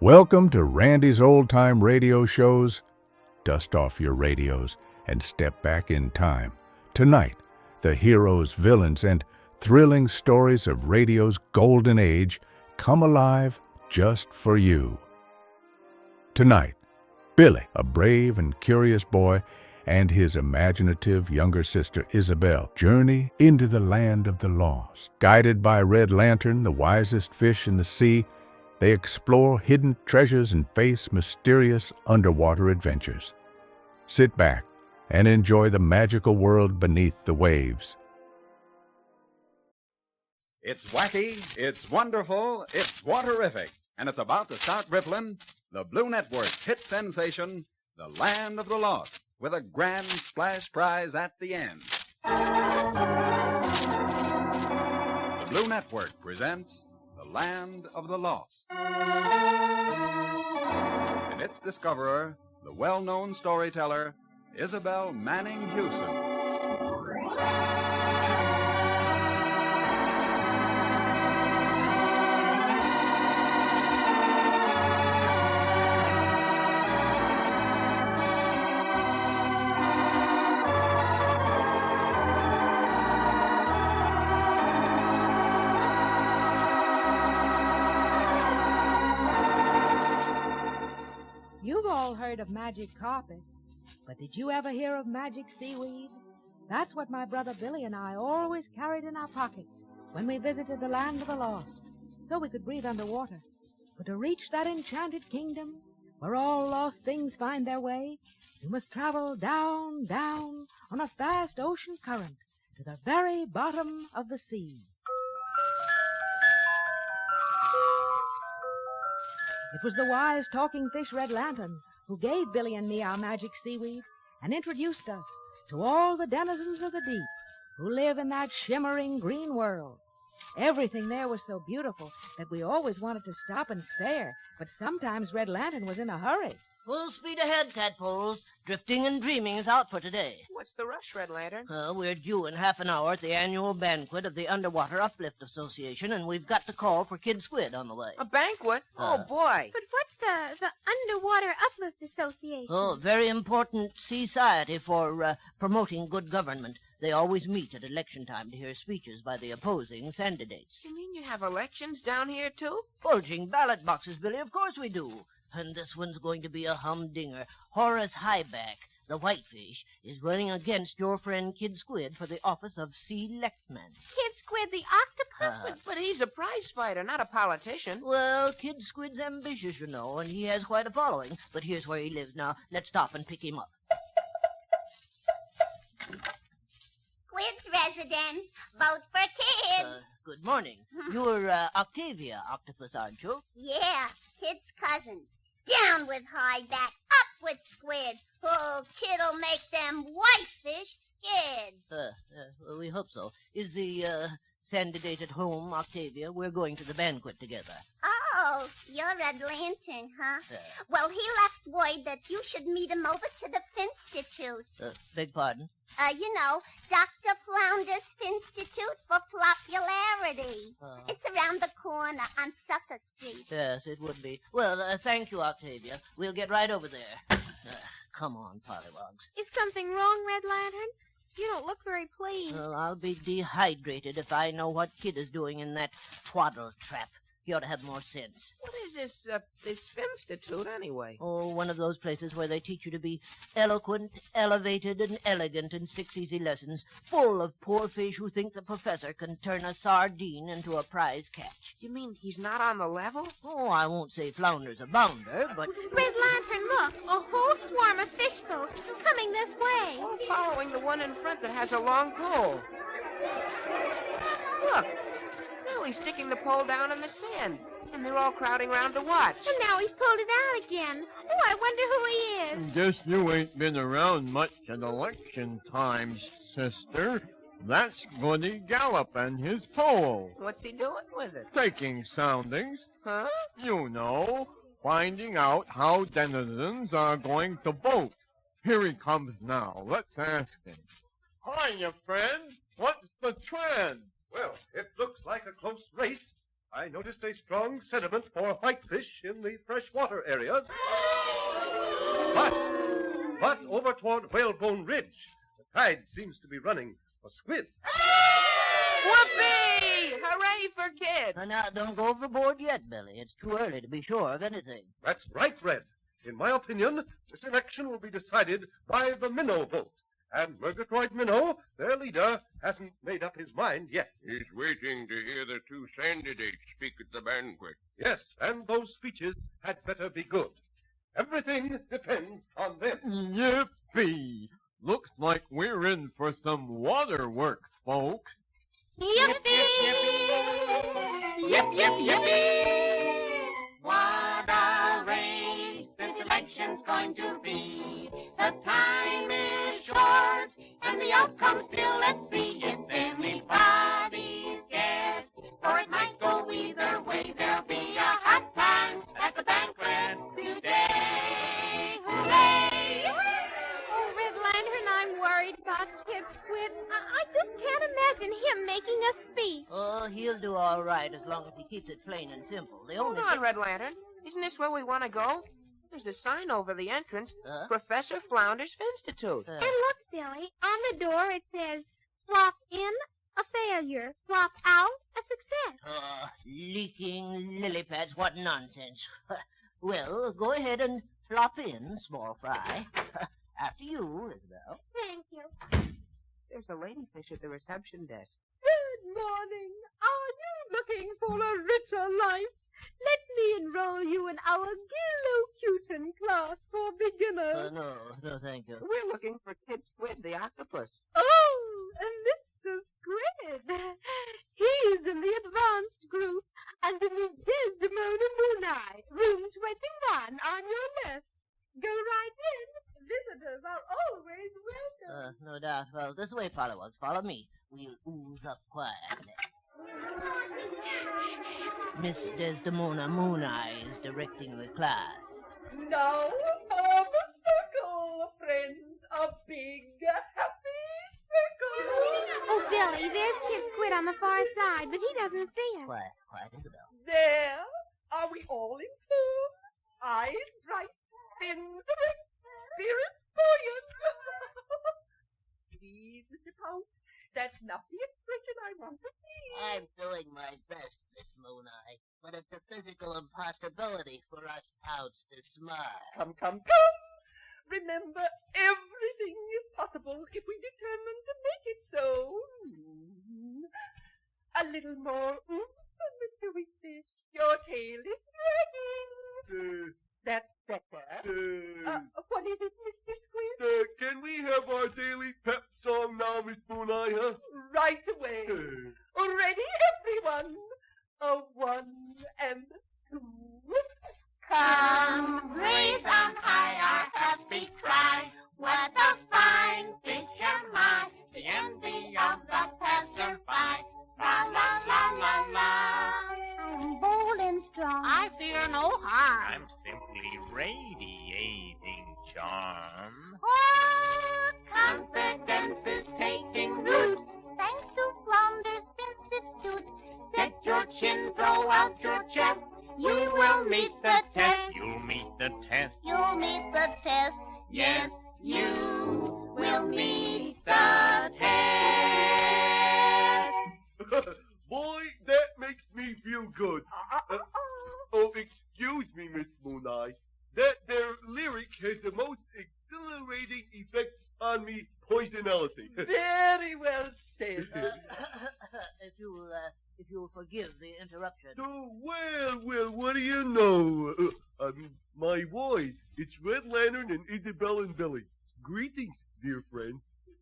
Welcome to Randy's Old Time Radio Shows. Dust off your radios and step back in time. Tonight, the heroes, villains, and thrilling stories of radio's golden age come alive just for you. Tonight, Billy, a brave and curious boy, and his imaginative younger sister Isabel journey into the land of the lost. Guided by Red Lantern, the wisest fish in the sea, they explore hidden treasures and face mysterious underwater adventures. Sit back and enjoy the magical world beneath the waves. It's wacky, it's wonderful, it's waterific, and it's about to start rippling. The Blue Network's hit sensation, The Land of the Lost, with a grand splash prize at the end. The Blue Network presents The Land of the Lost. And its discoverer, the well-known storyteller, Isabel Manning Hewson. You've all heard of magic carpets, but did you ever hear of magic seaweed? That's what my brother Billy and I always carried in our pockets when we visited the land of the lost, so we could breathe underwater. But to reach that enchanted kingdom, where all lost things find their way, you must travel down, down on a fast ocean current to the very bottom of the sea. It was the wise talking fish Red Lantern who gave Billy and me our magic seaweed and introduced us to all the denizens of the deep who live in that shimmering green world. Everything there was so beautiful that we always wanted to stop and stare, but sometimes Red Lantern was in a hurry. Full speed ahead, tadpoles. Drifting and dreaming is out for today. What's the rush, Red Lantern? We're due in half an hour at the annual banquet of the Underwater Uplift Association, and we've got to call for Kid Squid on the way. A banquet? Oh, boy. But what's the Underwater Uplift Association? Oh, very important society for promoting good government. They always meet at election time to hear speeches by the opposing candidates. You mean you have elections down here, too? Bulging ballot boxes, Billy, of course we do. And this one's going to be a humdinger. Horace Highback, the whitefish, is running against your friend Kid Squid for the office of Selectman. Kid Squid the octopus? But he's a prize fighter, not a politician. Well, Kid Squid's ambitious, you know, and he has quite a following. But here's where he lives now. Let's stop and pick him up. Squid's resident. Vote for Kid. Good morning. You're Octavia Octopus, aren't you? Yeah, Kid's cousin. Down with Highback, up with Squid. Oh, Kid'll make them whitefish scared. Well, we hope so. Is the candidate at home, Octavia? We're going to the banquet together. Oh, you're Red Lantern, huh? Well, he left word that you should meet him over to the Finstitute. Beg pardon? You know, Dr. Flounder's Finstitute for Popularity. It's around the corner on Sucker Street. Yes, it would be. Well, thank you, Octavia. We'll get right over there. Come on, Pollywogs. Is something wrong, Red Lantern? You don't look very pleased. Well, I'll be dehydrated if I know what Kid is doing in that twaddle trap. He ought to have more sense. What is this Finstitute, anyway? Oh, one of those places where they teach you to be eloquent, elevated, and elegant in 6 easy lessons, full of poor fish who think the professor can turn a sardine into a prize catch. You mean he's not on the level? Oh, I won't say Flounder's a bounder, but... Red Lantern, look, a whole swarm of fish folk coming this way. Oh, following the one in front that has a long pole. Look. Now he's sticking the pole down in the sand, and they're all crowding round to watch. And now he's pulled it out again. Oh, I wonder who he is. Guess you ain't been around much at election times, sister. That's Goody Gallop and his pole. What's he doing with it? Taking soundings. Huh? You know, finding out how denizens are going to vote. Here he comes now. Let's ask him. Hiya, friend. What's the trend? Well, it looks like a close race. I noticed a strong sentiment for whitefish in the freshwater areas. But over toward Whalebone Ridge, the tide seems to be running for squid. Whoopee! Hooray for kids! Now, don't go overboard yet, Billy. It's too early to be sure of anything. That's right, Red. In my opinion, this election will be decided by the minnow vote. And Murgatroyd Minnow, their leader, hasn't made up his mind yet. He's waiting to hear the two candidates speak at the banquet. Yes, and those speeches had better be good. Everything depends on them. Yippee! Looks like we're in for some waterworks, folks. Yippee! Yip, yip, yippee! What a race this election's going to be. The time is short, and the outcome still, let's see. It's anybody's guess, for it might go either way. There'll be a hot time at the banquet today. Hooray! Oh, Red Lantern, I'm worried about Kid Squid. I just can't imagine him making a speech. Oh, he'll do all right as long as he keeps it plain and simple. The Hold only on, Red Lantern. Isn't this where we want to go? There's a sign over the entrance. Huh? Professor Flounder's Institute. And look, Billy, on the door it says, flop in, a failure. Flop out, a success. Leaking lily pads, what nonsense. Well, go ahead and flop in, small fry. After you, Isabel. Thank you. There's a ladyfish at the reception desk. Good morning. Are you looking for a richer life? Let me enroll you in our Gillocutin class for beginners. No, thank you. We're looking for Kid Squid, the octopus. Oh, Mr. Squid. He's in the advanced group under Miss Desdemona Mooneye, room 21 on your left. Go right in. Visitors are always welcome. No doubt. Well, this way, followers. Follow me. We'll ooze up quietly. Miss Desdemona Mooneye is directing the class. Now, form a circle, friends. A big, happy circle. Oh, Billy, there's Kid Squid on the far side, but he doesn't see us. Quiet, Isabel. There. Are we all in form? Eyes bright, fins erect, spirits buoyant. Please, Mr. Pout, that's not the expression I want to see. I'm doing my best, Miss Mooneye, but it's a physical impossibility for us Pouts to smile. Come. Remember, everything is possible if we determine to make it so. A little more Mr. Wheatfish. Your tail is dragging. That's better. What is it, Mr. Squid? Can we have our daily pep song now, Miss Mooneye, huh? Right away. Ready, everyone? A 1 and 2. Come, raise on high our happy cry. What a fine fish am I, the envy of the passerby. La la la la la. I'm bold and strong. I fear no harm. I'm simply radiating charm. Oh, confidence is taking root. Thanks to Flounder's Institute. Set your chin, throw out your chest. You will meet the test. You'll meet the test. You'll meet the test. Yes, you will meet the test. Boy, that makes me feel good. Excuse me, Miss Mooneye. That there lyric has the most exhilarating effect on me poisonality. Very well said. If you'll forgive the interruption. Oh, well, what do you know? My boys, it's Red Lantern and Isabel and Billy. Greetings, dear friend.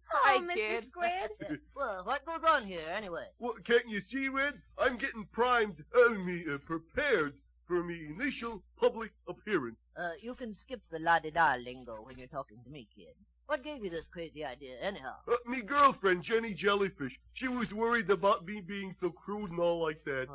Hi, Mr. Mr. Squid. Well, what goes on here, anyway? Well, can't you see, Red? I'm getting prepared for me initial public appearance. You can skip the la-di-da lingo when you're talking to me, kid. What gave you this crazy idea, anyhow? Me girlfriend, Jenny Jellyfish. She was worried about me being so crude and all like that.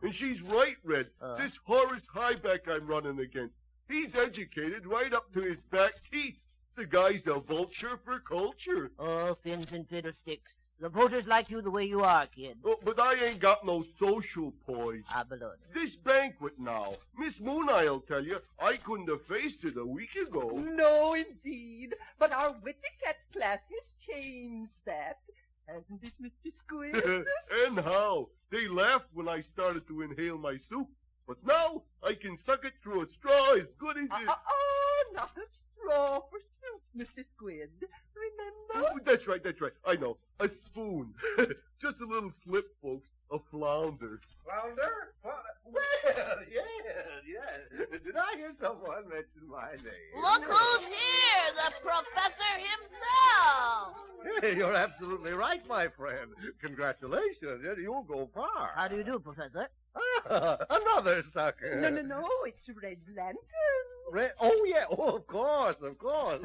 And she's right, Red. This Horace Highback I'm running against, he's educated right up to his back teeth. The guy's a vulture for culture. Oh, fins and fiddlesticks. The voters like you the way you are, kid. Oh, but I ain't got no social poise. Abalone. This banquet now, Miss Moon Eye'll tell you, I couldn't have faced it a week ago. No, indeed. But our Witticat class has changed that. Hasn't it, Mr. Squid? And how? They laughed when I started to inhale my soup. But now I can suck it through a straw as good as it. Not a straw for soup, Mr. Squid. Remember? Oh, that's right. I know. A spoon. Just a little slip, folks. A flounder. Flounder? Well, yeah. Did I hear someone mention my name? Look who's here, the professor himself. Hey, you're absolutely right, my friend. Congratulations. You'll go far. How do you do, Professor? Another sucker. No, it's Red Lantern. Oh, yeah. Oh, of course. Of course.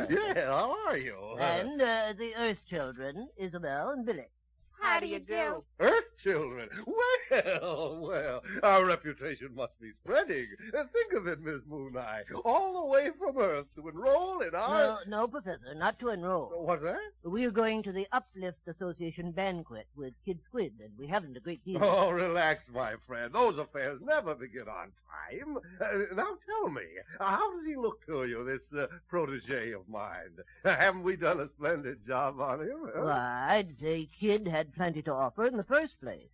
Yeah, how are you? And the Earth children, Isabel and Billy. How do you do? Earth children? Well, our reputation must be spreading. Think of it, Miss Moon Eye. All the way from Earth to enroll in our... No, Professor, not to enroll. What's that? We are going to the Uplift Association banquet with Kid Squid, and we haven't a great deal. Oh, relax, my friend. Those affairs never begin on time. Now tell me, how does he look to you, this protege of mine? Haven't we done a splendid job on him? Huh? Well, I'd say Kid had plenty to offer in the first place.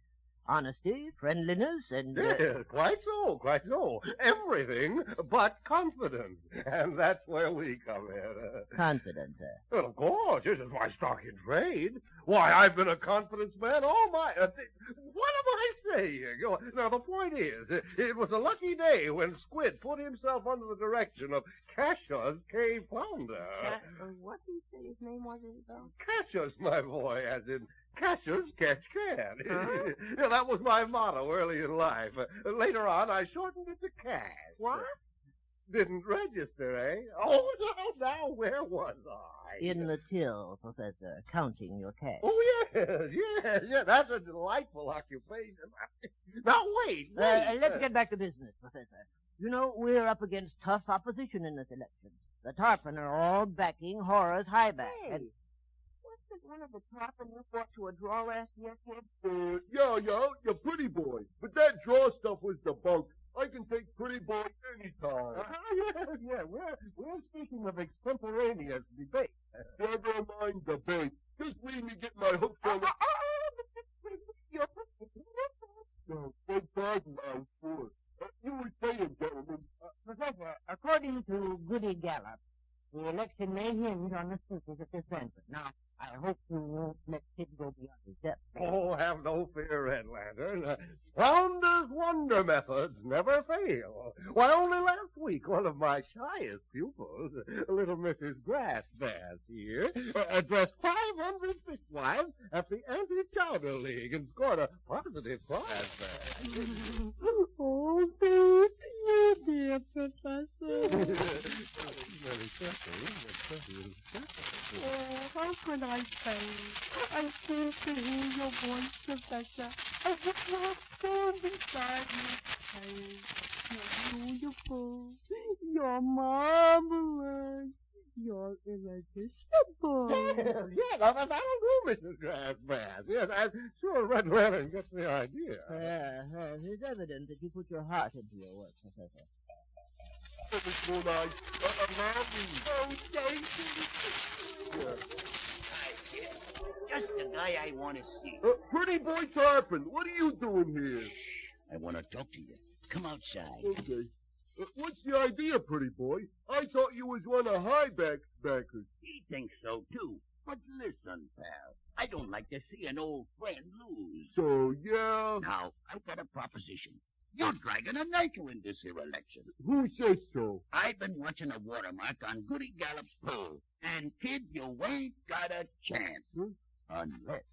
Honesty, friendliness, and... Yes, quite so. Everything but confidence. And that's where we come in. Confidence, Well, of course. This is my stock in trade. Why, I've been a confidence man all my... what am I saying? Now, the point is, it was a lucky day when Squid put himself under the direction of Cassius K. Flounder. What did he say his name was, Isabel? Cassius, my boy, as in Cassius catch can. Huh? Yeah, that was my motto early in life. Later on, I shortened it to Cash. What? Didn't register, eh? Oh, now, where was I? in the till, Professor, counting your cash. Oh, yes. That's a delightful occupation. Now, wait. Let's get back to business, Professor. You know, we're up against tough opposition in this election. The Tarpon are all backing Horace Highback. Hey, And wasn't one of the Tarpon you fought to a draw last year, kid? Yeah, you're pretty boy. But that draw stuff was the bunk. I can take pretty boy anytime. Yeah, we're speaking of extemporaneous debate. Never mind debate. Just leave me get my hooks on the... No, beg pardon, I was poor. You were saying, gentlemen. Professor, according to Goody Gallup, the election may hinge on the speakers at this banquet. Now, I hope you won't let kids go beyond his depth. Oh, have no fear, Red Lantern. Flounder's wonder methods never fail. Why, only last week, one of my shyest pupils, little Mrs. Grassbass here, addressed 500 fishwives at the Anti-Chowder League and scored a positive prize. Oh, you dear Professor. Oh, how could I say? I seem to hear your voice, Professor, as if you were stones inside me. You're beautiful. You're marvelous. You're irresistible. Yeah, that'll do, Mrs. Grassbass. Yes, I'm sure Red Lantern gets the idea. It's evident that you put your heart into your work, Professor. Miss Moon Eye, allow me. Oh, thank you. Just the guy I want to see. Pretty boy Tarpon, what are you doing here? I want to talk to you. Come outside. Okay. What's the idea, pretty boy? I thought you was one of Highback's backers. He thinks so, too. But listen, pal, I don't like to see an old friend lose. So, yeah? Now, I've got a proposition. You're dragging a knife in this here election. Who says so? I've been watching a watermark on Goody Gallup's poll. And, kid, you ain't got a chance. Unless...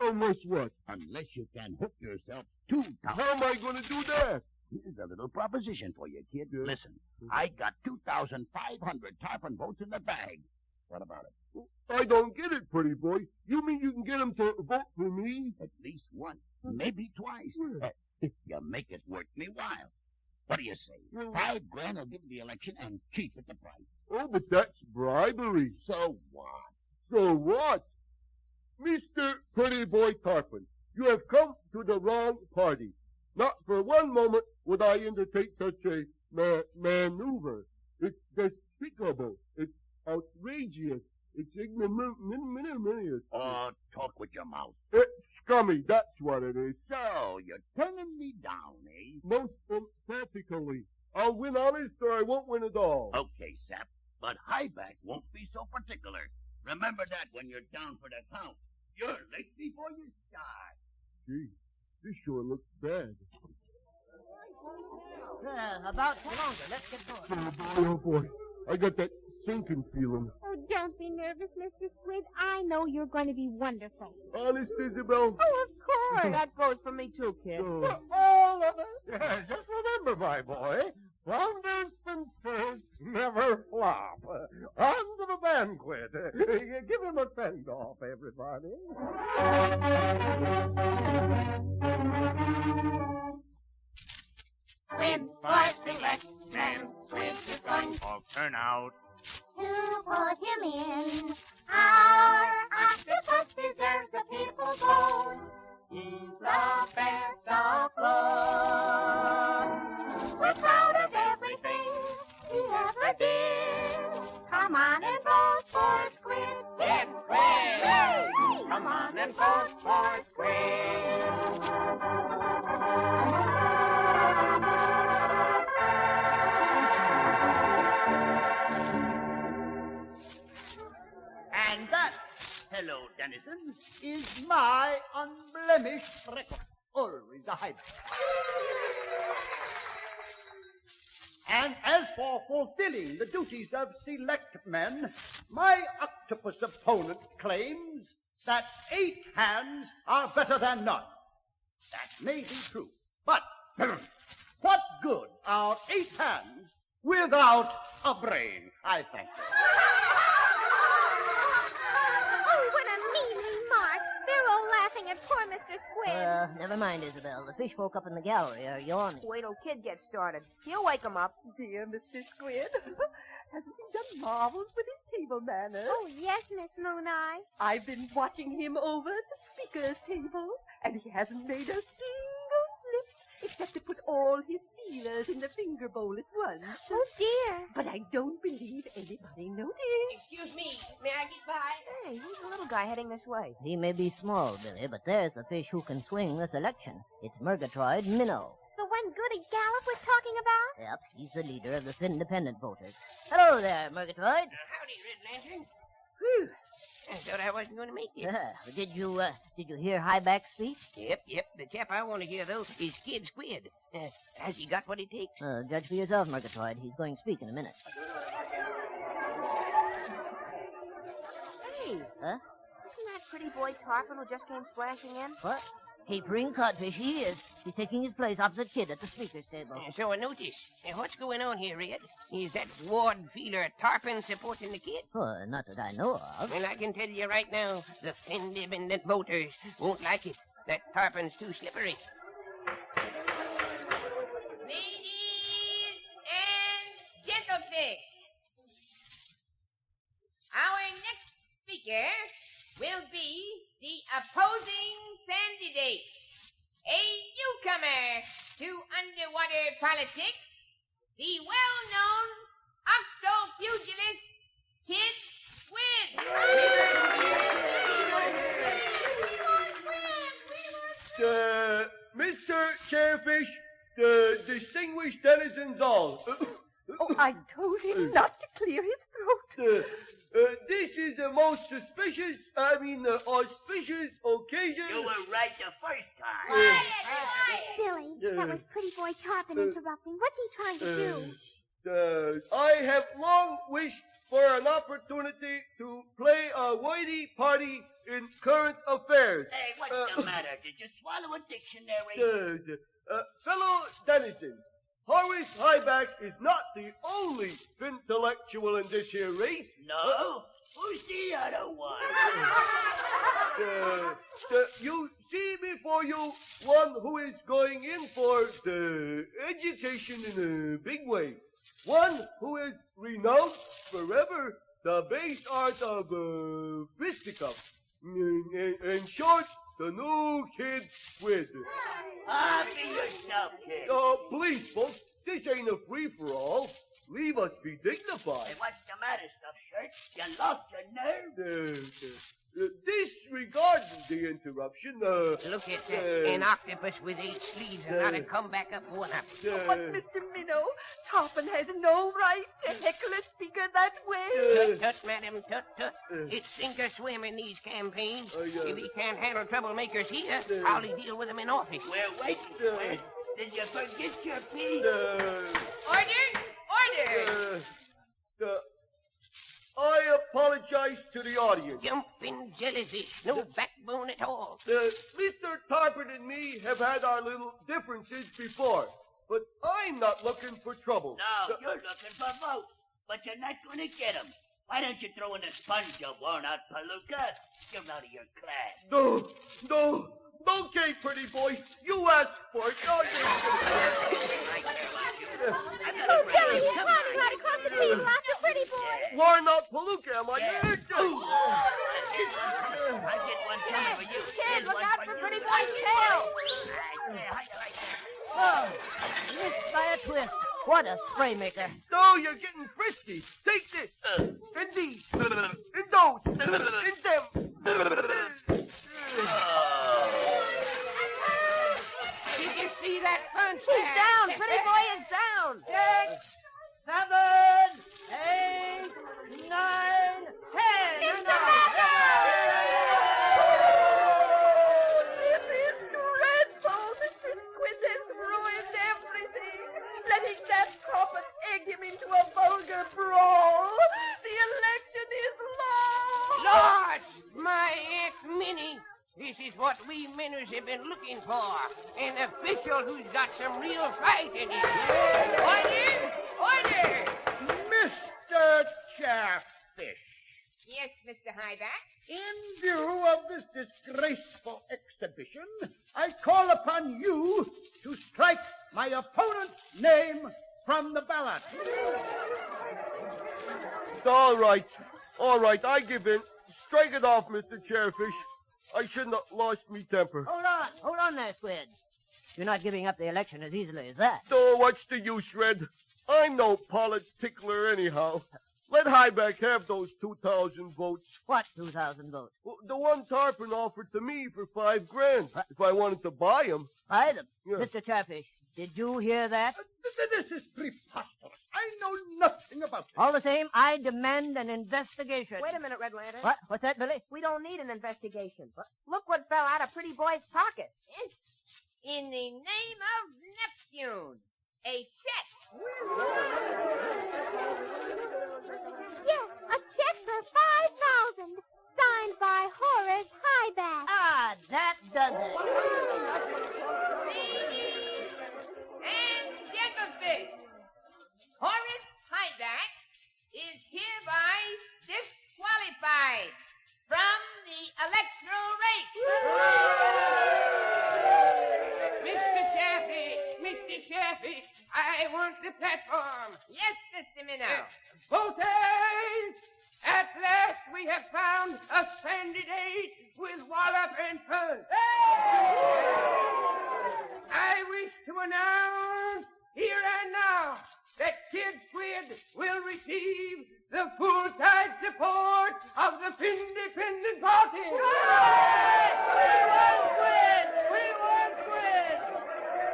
Unless what? Unless you can hook yourself 2,000. How am I going to do that? Here's a little proposition for you, kid. Yeah. Listen, I got 2,500 Tarpon votes in the bag. What about it? I don't get it, pretty boy. You mean you can get them to vote for me? At least once, maybe twice. If you make it worth me while. What do you say? $5 grand will give the election and cheap at the price. Oh, but that's bribery. So what? So what? Mr. Pretty Boy Tarpon, you have come to the wrong party. Not for one moment would I undertake such a maneuver. It's despicable. It's outrageous. It's ignominious. Oh, talk with your mouth. It's scummy, that's what it is. So, you're turning me down, eh? Most emphatically. I'll win honest or I won't win at all. Okay, Sap, but Highback won't be so particular. Remember that when you're down for the count. You're late before you start. Gee, this sure looks bad. About longer. Let's get going. Oh, boy. I got that sinking feeling. Oh, don't be nervous, Mr. Squid. I know you're going to be wonderful. Honest, Isabel? Oh, of course. That goes for me too, kid. Oh. All of us. Yeah, just remember, my boy, flounders spinsters never flop. On to the banquet. Give him a send-off, everybody. Squid for Selectman. Squid is going All turn out. to put him in. Our octopus deserves the people's vote. He's the best afloat. We're proud of everything he ever did. Come on and vote for Squid. It's Squid! Yay! Come on and vote for Squid. And that, hello, Dennison, is my unblemished record. Always a Highback. And as for fulfilling the duties of Selectman, my octopus opponent claims that 8 hands are better than none. That may be true, but what good are 8 hands without a brain? I thank you. Oh, what a mean remark. They're all laughing at poor Mr. Squid. Never mind, Isabel. The fish folk up in the gallery are yawning. Wait till Kid gets started. He'll wake 'em up. Dear Mr. Squid, hasn't he done marvels with his table manners? Oh, yes, Miss Moon Eye. I've been watching him over at the speaker's table, and he hasn't made a single slip except to put all his feelers in the finger bowl at once. Oh, dear. But I don't believe anybody noticed. Excuse me. May I get by? Hey, who's the little guy heading this way? He may be small, Billy, but there's the fish who can swing this election. It's Murgatroyd Minnow. The one Goody Gallop was talking about? Yep, he's the leader of the independent voters. Hello there, Murgatroyd. Howdy, Red Lantern. Whew. I thought I wasn't going to make it. Did you hear Highback speak? Yep. The chap I want to hear, though, is Kid Squid. Has he got what it takes? Judge for yourself, Murgatroyd. He's going to speak in a minute. Hey. Huh? Isn't that pretty boy Tarpon who just came splashing in? What? Capering Codfish, he is. He's taking his place opposite Kid at the speaker's table. So I notice. What's going on here, Red? Is that Ward Feeler Tarpon supporting the Kid? Oh, not that I know of. Well, I can tell you right now, the independent voters won't like it. That Tarpon's too slippery. Ladies and gentlemen, our next speaker will be the opposing candidate, a newcomer to underwater politics, the well-known octo-pugilist Kid Squid. Mr. Chairfish, the distinguished denizens all. Oh, I told him not to clear his throat. This is the most auspicious occasion. You were right the first time. Billy, that was Pretty Boy Tarpon interrupting. What's he trying to do? I have long wished for an opportunity to play a whitey party in current affairs. Hey, what's the matter? Did you swallow a dictionary? Fellow denizens, Horace Highback is not the only intellectual in this here race. No? Who's the other one? You see before you one who is going in for the education in a big way. One who is renounced forever the base art of fisticuffs. In short, the new kid Squid. Be yourself, kid. Please, folks, this ain't a free-for-all. Leave us be dignified. Hey, what's the matter, stuffed shirt? You lost your nerve? Disregarding the interruption, Look at that. An octopus with 8 sleeves and not a come back up one up. But, Mr. Minnow, Tarpon has no right to heckle a speaker that way. Tut, madam, tut. It's sink or swim in these campaigns. If he can't handle troublemakers here, how'll he deal with them in office? Well, wait, Squid. Did you forget your piece? Order! I apologize to the audience. Jumping jellyfish, no backbone at all. Mr. Tarpon and me have had our little differences before, but I'm not looking for trouble. No, you're looking for votes, but you're not going to get them. Why don't you throw in the sponge, you worn-out palooka? You're out of your class. No. Okay, pretty boy. You asked for it. Oh, Jerry, he's climbing right across the table after Pretty Boy. Worn out palooka, am I? I get one coming for you. Kid, look out for Pretty Boy's tail. Oh, missed by a twist. What a spray maker. No, you're getting frisky. Take this. In these. In those. In them. Did you see that punch? He's down. Pretty Boy is down. 6, 7, 8, 9, 10. It's the matter! This is dreadful. Mr. Squid has ruined everything. Letting that puppet egg him into a vulgar brawl. The election is lost. Lord, my Aunt Minnie. This is what we Minners have been looking for. An official who's got some real fight in him. Order! Mr. Chairfish, Yes, Mr. Highback? in view of this disgraceful exhibition, I call upon you to strike my opponent's name from the ballot. All right, I give in. Strike it off, Mr. Chairfish. I shouldn't have lost me temper. Hold on there, Squid. You're not giving up the election as easily as that. Oh, what's the use, Red? I'm no politickler anyhow. Let Highback have those 2,000 votes. What 2,000 votes? The one Tarpon offered to me for $5,000 if I wanted to buy them. Buy them? Yeah. Mr. Chairfish, did you hear that? This is preposterous. I know nothing about it. All the same, I demand an investigation. Wait a minute, Red Lantern. What? What's that, Billy? We don't need an investigation. Look what fell out of Pretty Boy's pocket. In the name of Neptune, a check. Yes, a check for $5,000, signed by Horace Highback. Ah, that does it. Ladies and gentlemen, Horace Highback is hereby disqualified from the electoral race. Mr. Chaffee, I want the platform. Yes, Mr. Minnow. Voters! At last we have found a candidate with wallop and punch. I wish to announce here and now that Kid Squid will receive the full-tide support of the Independent Party. We want Squid!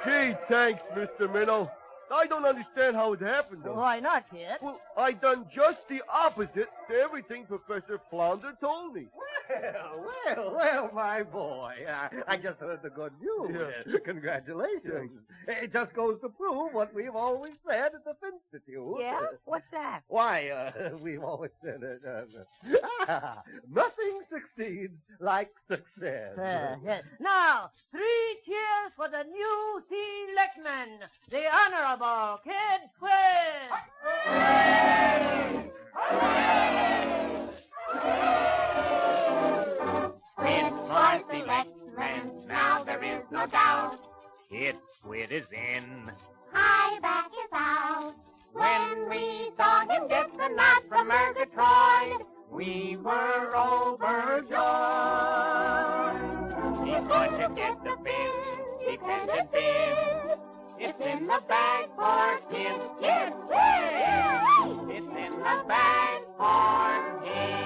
Gee, thanks, Mr. Minnow. I don't understand how it happened, though. Why not, kid? Well, I done just the opposite to everything Professor Flounder told me. Well, my boy. I just heard the good news. Yeah. Congratulations. It just goes to prove what we've always said at the Institute. Yeah? What's that? Why, we've always said nothing succeeds like success. Yes. Now, 3 cheers for the new Selectman, the Honorable Kid Squid. Kid for Selectman, now there is no doubt. Kid Squid is in. Highback is out. When we saw him get the nod from Murgatroyd, we were overjoyed. enchanted bin. It's in the bag for kids. Kids Squid! It's in the bag for kids.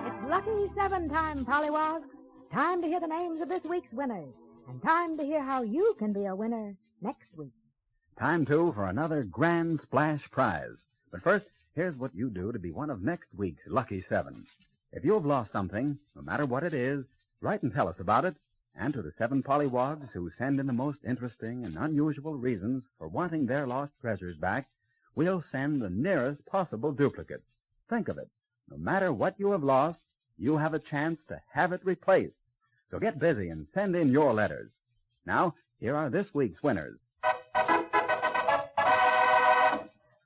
It's Lucky 7 time, Pollywogs. Time to hear the names of this week's winners. And time to hear how you can be a winner next week. Time, too, for another Grand Splash prize. But first, here's what you do to be one of next week's Lucky 7. If you have lost something, no matter what it is, write and tell us about it. And to the 7 Pollywogs who send in the most interesting and unusual reasons for wanting their lost treasures back, we'll send the nearest possible duplicates. Think of it. No matter what you have lost, you have a chance to have it replaced. So get busy and send in your letters. Now, here are this week's winners.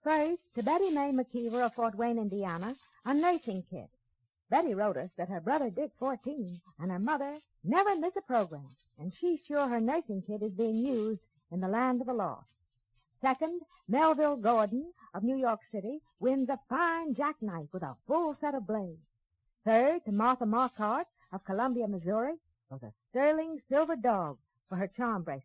First, to Betty Mae McKeever of Fort Wayne, Indiana, a nursing kit. Betty wrote us that her brother Dick, 14, and her mother never miss a program, and she's sure her nursing kit is being used in the land of the lost. Second, Melville Gordon of New York City wins a fine jackknife with a full set of blades. Third, to Martha Marquardt of Columbia, Missouri, was a sterling silver dog for her charm bracelet.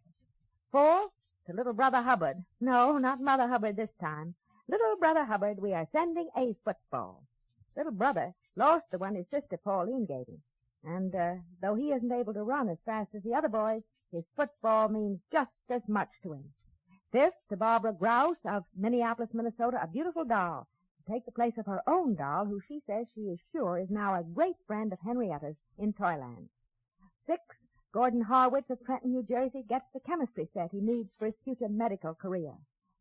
Fourth, to Little Brother Hubbard. No, not Mother Hubbard this time. Little Brother Hubbard, we are sending a football. Little Brother lost the one his sister Pauline gave him. And though he isn't able to run as fast as the other boys, his football means just as much to him. Fifth, to Barbara Grouse of Minneapolis, Minnesota, a beautiful doll to take the place of her own doll, who she says she is sure is now a great friend of Henrietta's in Toyland. Sixth, Gordon Harwitz of Trenton, New Jersey, gets the chemistry set he needs for his future medical career.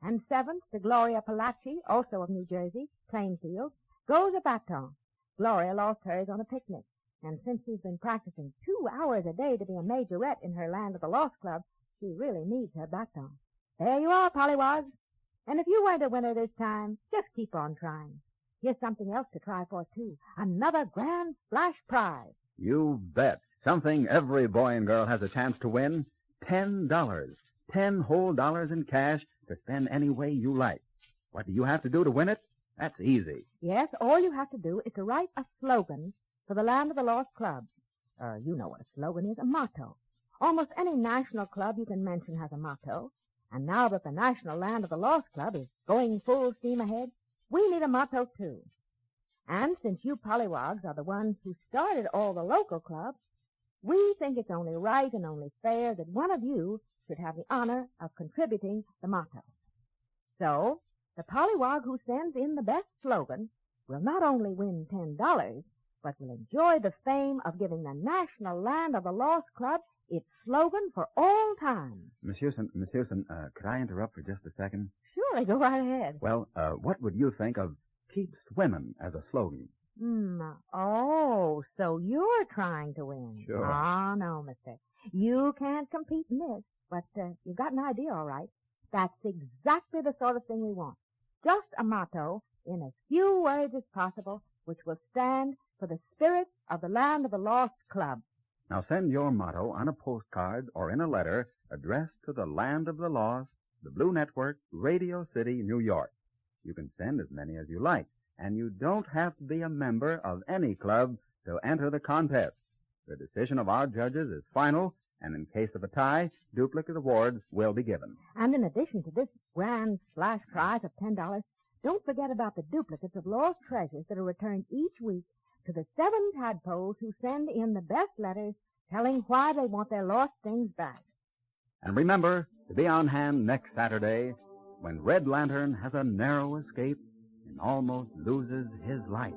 And seventh, to Gloria Palacci, also of New Jersey, Plainfield, goes a baton. Gloria lost hers on a picnic, and since she's been practicing 2 hours a day to be a majorette in her Land of the Lost Club, she really needs her baton. There you are, Pollywogs. And if you weren't a winner this time, just keep on trying. Here's something else to try for, too. Another Grand Splash prize. You bet. Something every boy and girl has a chance to win. $10. 10 whole dollars in cash to spend any way you like. What do you have to do to win it? That's easy. Yes, all you have to do is to write a slogan for the Land of the Lost Club. You know what a slogan is, a motto. Almost any national club you can mention has a motto. And now that the National Land of the Lost Club is going full steam ahead, we need a motto, too. And since you Pollywogs are the ones who started all the local clubs, we think it's only right and only fair that one of you should have the honor of contributing the motto. So, the Pollywog who sends in the best slogan will not only win $10, but will enjoy the fame of giving the National Land of the Lost Club its slogan for all time. Miss Houston, could I interrupt for just a second? Surely, go right ahead. Well, what would you think of keep swimming as a slogan? Oh, so you're trying to win. Sure. Oh, no, mister. You can't compete in this, but you've got an idea, all right. That's exactly the sort of thing we want. Just a motto in as few words as possible, which will stand for the spirit of the Land of the Lost Club. Now send your motto on a postcard or in a letter addressed to the Land of the Lost, the Blue Network, Radio City, New York. You can send as many as you like, and you don't have to be a member of any club to enter the contest. The decision of our judges is final, and in case of a tie, duplicate awards will be given. And in addition to this Grand Splash prize of $10, don't forget about the duplicates of lost treasures that are returned each week to the 7 tadpoles who send in the best letters telling why they want their lost things back. And remember to be on hand next Saturday when Red Lantern has a narrow escape and almost loses his life.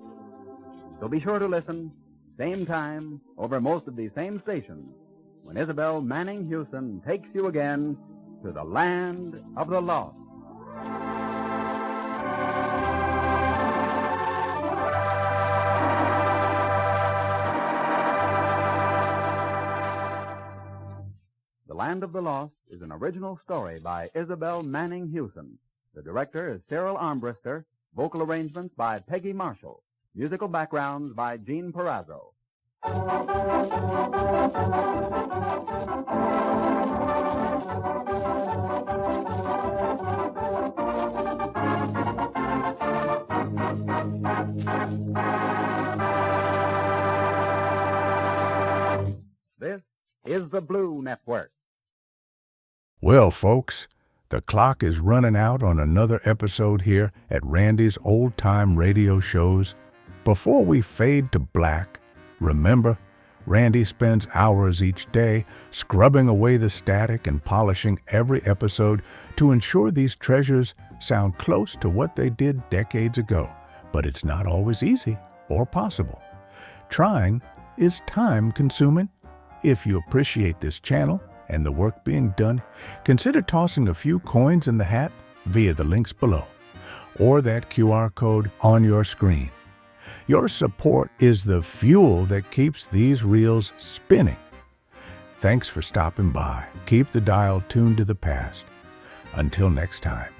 So be sure to listen, same time, over most of these same stations, when Isabel Manning Hewson takes you again to the Land of the Lost. The Land of the Lost is an original story by Isabel Manning Hewson. The director is Cyril Armbruster. Vocal arrangements by Peggy Marshall. Musical backgrounds by Gene Perazzo. This is the Blue Network. Well, folks, the clock is running out on another episode here at Randy's Old Time Radio Shows. Before we fade to black, remember, Randy spends hours each day scrubbing away the static and polishing every episode to ensure these treasures sound close to what they did decades ago. But it's not always easy or possible. Trying is time-consuming. If you appreciate this channel and the work being done, consider tossing a few coins in the hat via the links below or that QR code on your screen. Your support is the fuel that keeps these reels spinning. Thanks for stopping by. Keep the dial tuned to the past. Until next time.